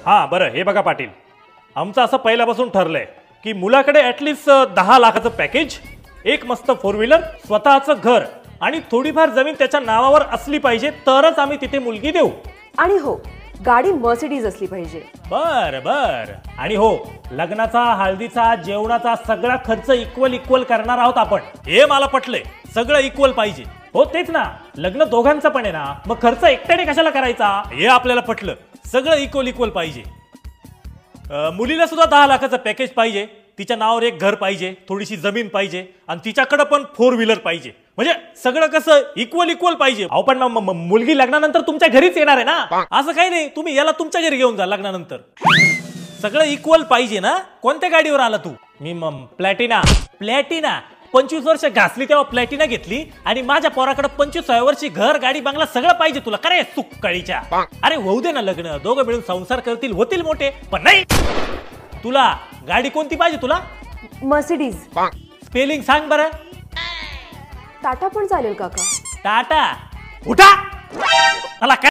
हां बरं, हे बघा पाटील, आमचं असं पहिल्यापासून ठरलंय की मुलाकडे ॲटलिस्ट 10 लाखाचं पॅकेज, एक मस्त 4 व्हीलर, स्वतःचं घर आणि थोडीफार जमीन त्याच्या नावावर असली पाहिजे, तरच आम्ही तिथे मुलगी देऊ. आणि हो, गाडी मर्सिडीज असली पाहिजे. बर बर. आणि हो, लग्नाचा, हळदीचा, जेवणाचा सगळा खर्च इक्वल करणार आहोत आपण. हे मला पटलंय, सगळं इक्वल पाहिजे. हो तेच ना, लग्न दोघांचं पण आहे ना, मग खर्च एकट्याने कशाला करायचा? हे आपल्याला पटलं, सगळं इक्वल पाहिजे. मुलीला सुद्धा 10 लाखाचं पॅकेज पाहिजे, तिच्या नावावर एक घर पाहिजे, थोडीशी जमीन पाहिजे आणि तिच्याकडे पण 4 व्हीलर पाहिजे. म्हणजे सगळं कसं इक्वल पाहिजे. अहो पण मुलगी लग्नानंतर तुमच्या घरीच येणार आहे ना, असं काही नाही, तुम्ही याला तुमच्या घरी घेऊन जा लग्नानंतर. सगळं इक्वल पाहिजे ना. कोणत्या गाडीवर आला तू? मी प्लॅटिना. 25 वर्ष घासली तेव्हा प्लॅटिना घेतली आणि माझ्या पोराकडे 25व्या वर्षी घर, गाडी, बंगला सगळं पाहिजे तुला. करे सुक्काळीच्या. अरे होऊ दे ना लग्न, दोघं मिळून संसार करतील, होतील मोठे. पण नाही, तुला गाडी कोणती पाहिजे? तुला मर्सिडीज. स्पेलिंग सांग बरं. टाटा पण चालेल काका. टाटा. उठा मला